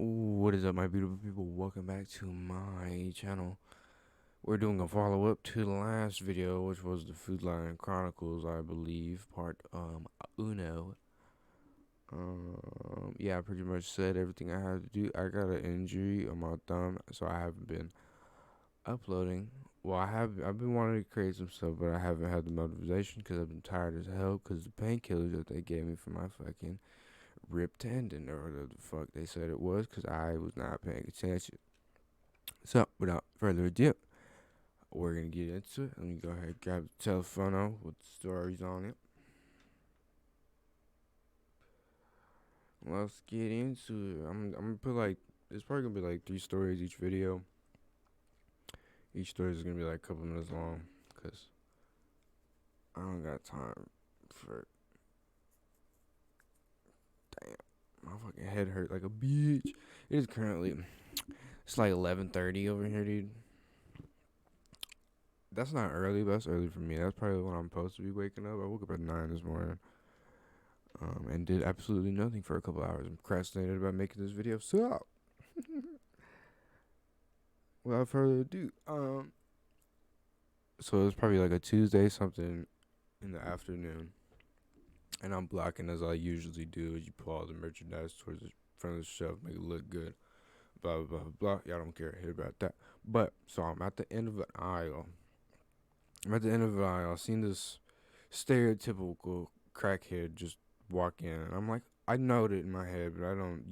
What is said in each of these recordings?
What is up, my beautiful people? Welcome back to my channel. We're doing a follow-up to the last video, which was the FoodLion Chronicles, I believe, part uno. Yeah, I pretty much said everything I had to do. I got an injury on my thumb, so I haven't been uploading. Well, I've been wanting to create some stuff, but I haven't had the motivation because I've been tired as hell because the painkillers that they gave me for my fucking ripped tendon or whatever the fuck they said it was because I was not paying attention. So, without further ado, we're gonna get into it. Let me go ahead and grab the telephone out with the stories on it. Let's get into it. I'm gonna put like it's probably gonna be like 3 stories each video. Each story is gonna be like a couple minutes long, cause I don't got time for. Damn, my fucking head hurt like a bitch. It is currently it's like 11:30 over here, dude. That's not early, but that's early for me. That's probably when I'm supposed to be waking up. I woke up at 9 this morning, and did absolutely nothing for a couple hours. I'm procrastinated about making this video. So, without further ado, so it's probably like a Tuesday something in the afternoon, and I'm blocking as I usually do. As you pull all the merchandise towards the front of the shelf, make it look good. Blah blah blah blah. Y'all don't care here about that. But so I'm at the end of an aisle. I seen this stereotypical crackhead just walk in, and I'm like, I note it in my head, but I don't,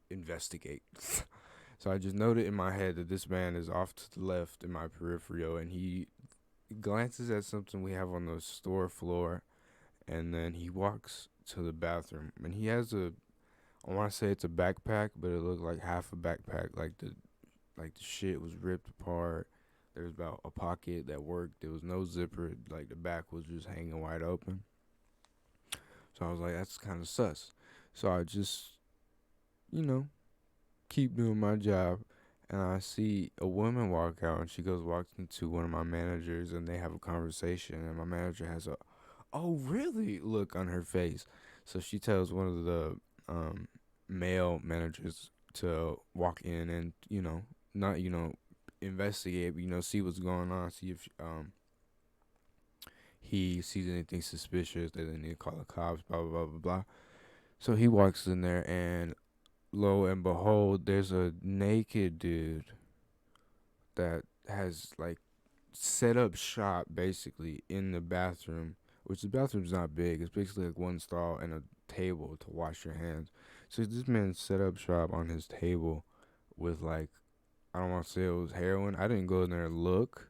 investigate. So I just noted in my head that this man is off to the left in my peripheral, and he glances at something we have on the store floor, and then he walks to the bathroom, and he has I want to say it's a backpack, but it looked like half a backpack, like the shit was ripped apart. There was about a pocket that worked. There was no zipper. Like the back was just hanging wide open. So I was like, that's kind of sus. So I just, you know, keep doing my job. And I see a woman walk out, and she walks into one of my managers, and they have a conversation. And my manager has a, oh, really? Look on her face. So she tells one of the male managers to walk in and, not, investigate, but, see what's going on, see if he sees anything suspicious that they need to call the cops, blah, blah, blah, blah, blah. So he walks in there, and lo and behold, there's a naked dude that has, like, set up shop basically in the bathroom, which the bathroom's not big. It's basically like one stall and a table to wash your hands. So this man set up shop on his table with, like, I don't want to say it was heroin. I didn't go in there and look,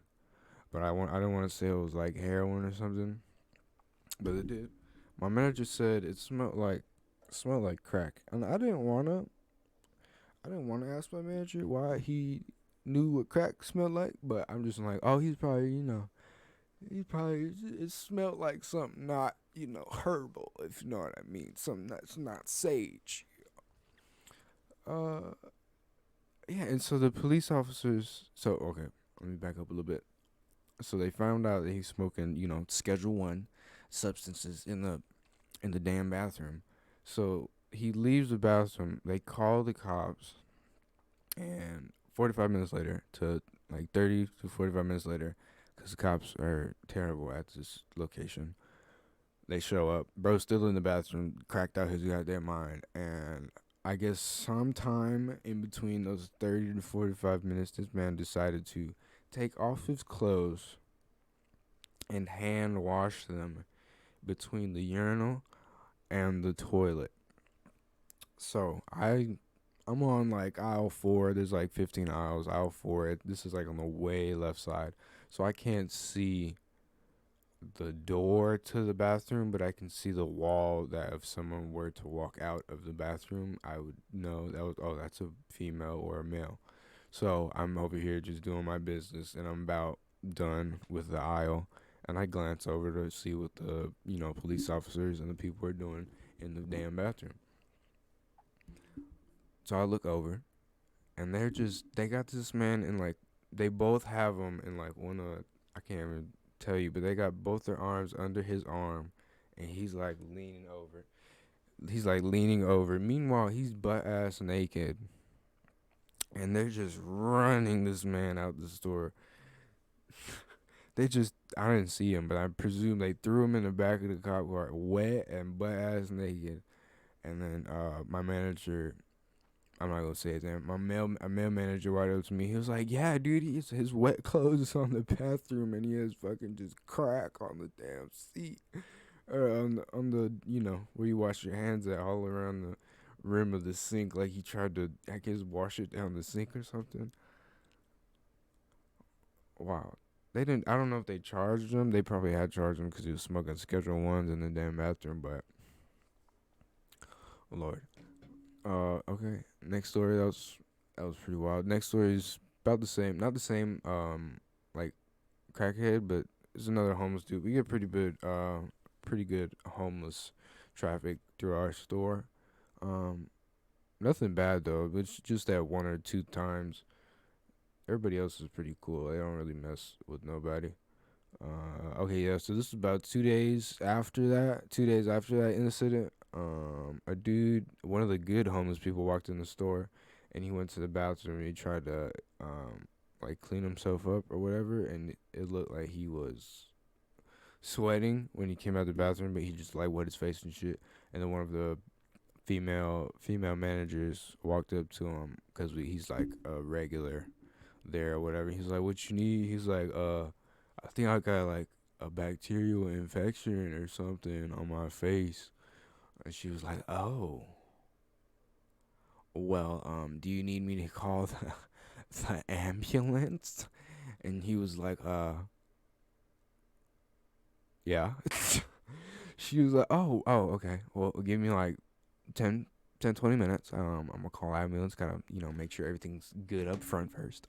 but I don't want to say it was like heroin or something, but it did. My manager said it smelled like crack, and I didn't want to ask my manager why he knew what crack smelled like, but I'm just like, oh, it smelled like something not, herbal, if you know what I mean, something that's not sage. Uh, yeah, and so the police officers, so okay, let me back up a little bit. So they found out that he's smoking, Schedule 1 substances in the damn bathroom. So he leaves the bathroom. They call the cops, and 45 minutes later, to like 30 to 45 minutes later, because the cops are terrible at this location, they show up. Bro's still in the bathroom, cracked out his goddamn mind, and I guess sometime in between those 30 to 45 minutes, this man decided to take off his clothes and hand wash them between the urinal and the toilet. So I'm on like aisle 4. There's like 15 aisles. Aisle 4. This is like on the way left side, so I can't see the door to the bathroom, but I can see the wall that if someone were to walk out of the bathroom, I would know that's a female or a male. So I'm over here just doing my business, and I'm about done with the aisle, and I glance over to see what the police officers and the people are doing in the damn bathroom. So I look over, and they got this man in, like, they both have him in like one of, I can't even tell you, but they got both their arms under his arm, and he's like leaning over. he's like leaning over. Meanwhile, he's butt ass naked, and they're just running this man out the store. They just, I didn't see him, but I presume they threw him in the back of the cop car, wet and butt ass naked. And then my manager, I'm not gonna say his name. A male manager walked up to me. He was like, "Yeah, dude, his wet clothes is on the bathroom, and he has fucking just crack on the damn seat, or on the where you wash your hands at, all around the rim of the sink, like he tried to, I guess, wash it down the sink or something." Wow. They didn't. I don't know if they charged him. They probably had charged him because he was smoking Schedule Ones in the damn bathroom. But oh Lord. Okay. Next story. That was pretty wild. Next story is about the same. Not the same. Like crackhead, but it's another homeless dude. We get pretty good homeless traffic through our store. Um, Nothing bad though. It's just that one or two times. Everybody else is pretty cool. They don't really mess with nobody. Okay, yeah. So this is about 2 days after that. 2 days after that incident, a dude, one of the good homeless people, walked in the store, and he went to the bathroom. And he tried to like clean himself up or whatever, and it looked like he was sweating when he came out of the bathroom, but he just like wet his face and shit. And then one of the female managers walked up to him because he's like a regular there or whatever. He's like, "What you need?" He's like, I think I got like a bacterial infection or something on my face." And she was like, "Oh, well, do you need me to call the ambulance?" And he was like, yeah." She was like, "Oh, okay. Well, give me like 10, 20 minutes. I'm gonna call ambulance. Gotta, make sure everything's good up front first."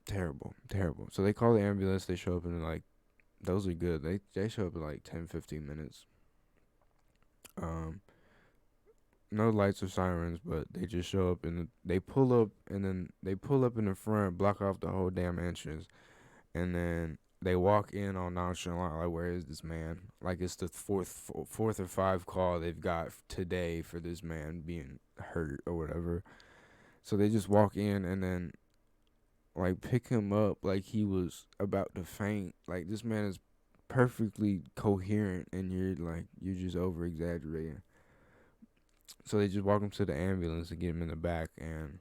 Terrible, terrible. So they call the ambulance. They show up in like, those are good. They show up in like 10, 15 minutes. Um, no lights or sirens, but they just show up and they pull up, and then they pull up in the front, block off the whole damn entrance, and then they walk in all nonchalant, like, "Where is this man?" Like it's the fourth or five call they've got today for this man being hurt or whatever. So they just walk in and then like pick him up like he was about to faint. Like this man is perfectly coherent, and you're just over exaggerating. So they just walk him to the ambulance and get him in the back, and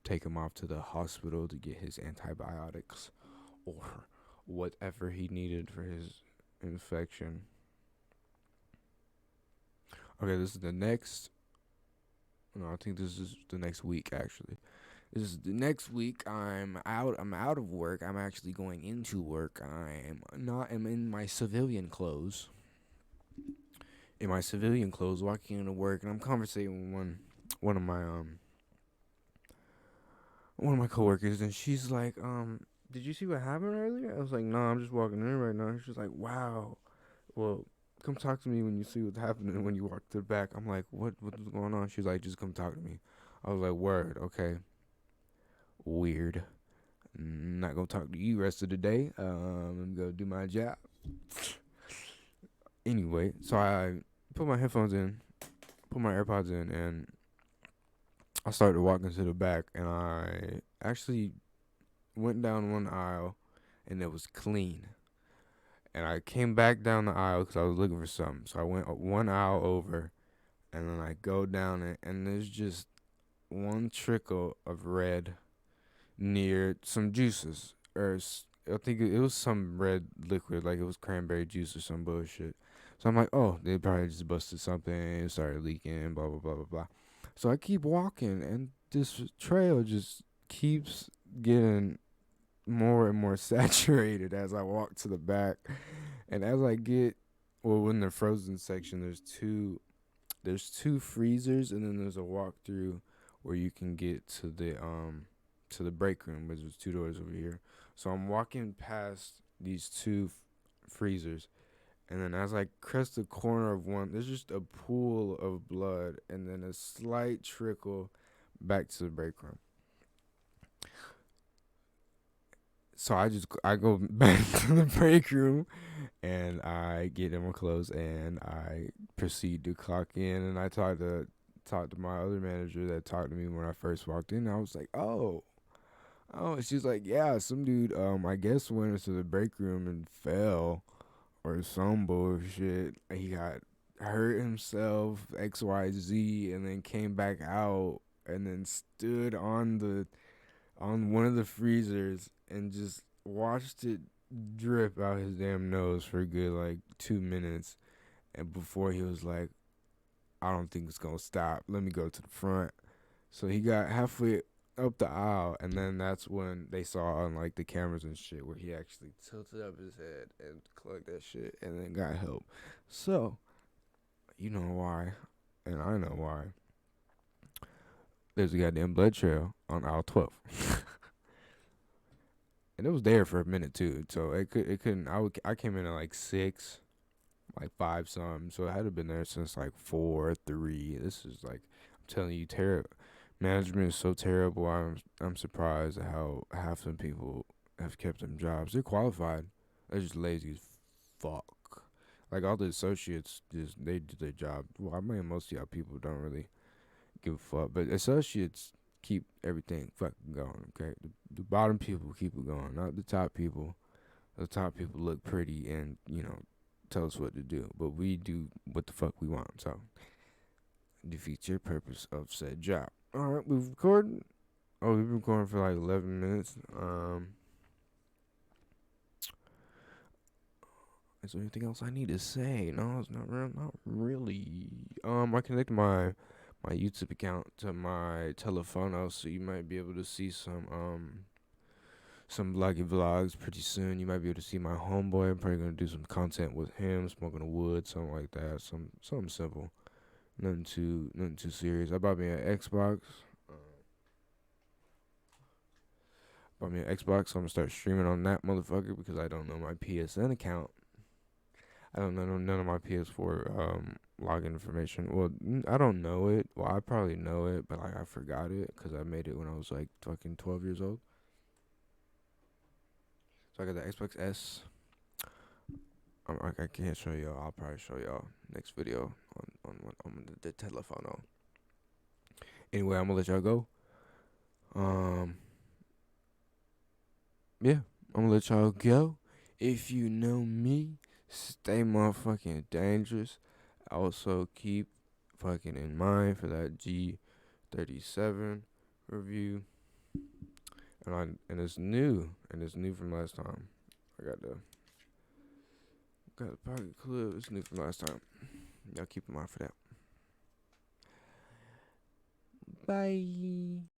take him off to the hospital to get his antibiotics or whatever he needed for his infection. Okay, this is the next. No, I think this is the next week actually. This is the next week. I'm out. I'm out of work. I'm actually going into work. I'm not. I'm in my civilian clothes. In my civilian clothes, walking into work, and I'm conversating with one of my one of my coworkers, and she's like, "Did you see what happened earlier?" I was like, "No, I'm just walking in right now." She's like, "Wow, well, come talk to me when you see what's happening when you walk to the back." I'm like, What's going on?" She's like, "Just come talk to me." I was like, "Word, okay, weird. Not gonna talk to you rest of the day. I'm gonna do my job." Anyway, so I put my headphones in, put my AirPods in, and I started walking to the back, and I actually went down one aisle, and it was clean. And I came back down the aisle because I was looking for something. So I went one aisle over, and then I go down it, and there's just one trickle of red near some juices, I think it was some red liquid, like it was cranberry juice or some bullshit. So I'm like, "Oh, they probably just busted something and it started leaking, blah blah blah blah blah." So I keep walking, and this trail just keeps getting more and more saturated as I walk to the back. And as I get, well, in the frozen section, there's two freezers, and then there's a walkthrough where you can get to the break room, which is two doors over here. So I'm walking past these two freezers, and then as I crest the corner of one, there's just a pool of blood, and then a slight trickle back to the break room. So I go back to the break room and I get in my clothes and I proceed to clock in and I talk to my other manager that talked to me when I first walked in. I was like, oh, and she's like, yeah, some dude I guess went into the break room and fell or some bullshit. He got hurt himself, XYZ, and then came back out and then stood on one of the freezers and just watched it drip out his damn nose for a good like 2 minutes. And before he was like, I don't think it's gonna stop. Let me go to the front. So he got halfway up the aisle, and then that's when they saw on like the cameras and shit where he actually tilted up his head and clucked that shit, and then got help. So you know why, and I know why. There's a goddamn blood trail on aisle 12. And it was there for a minute too. So it couldn't. I came in at like 6, like 5 something. So it had to been there since like 4, 3. This is like I'm telling you, management is so terrible. I'm surprised at how half some people have kept them jobs. They're qualified. They're just lazy as fuck. Like all the associates, just they do their job. Well, I mean, most of y'all people don't really give a fuck, but associates keep everything fucking going. Okay, the bottom people keep it going, not the top people. The top people look pretty and tell us what to do, but we do what the fuck we want. So defeats your purpose of said job. All right, we've recorded. Oh, we've been recording for like 11 minutes. Is there anything else I need to say? No, it's not really. I connected my YouTube account to my telephono, so you might be able to see some bloggy vlogs pretty soon. You might be able to see my homeboy. I'm probably gonna do some content with him, smoking a wood, something like that. Something simple. Nothing too serious. I bought me an Xbox. Bought me an Xbox, so I'm gonna start streaming on that motherfucker because I don't know my PSN account. I don't know none of my PS4 login information. Well, I don't know it. Well, I probably know it, but like I forgot it because I made it when I was like fucking 12 years old. So I got the Xbox S. I can't show y'all. I'll probably show y'all next video on the telephone. Anyway, I'm gonna let y'all go. Yeah, I'm gonna let y'all go. If you know me, stay motherfucking dangerous. Also keep fucking in mind for that G37 review. And it's new. And it's new from last time. I got the pocket clip. It's new from last time. Y'all keep in mind for that. Bye.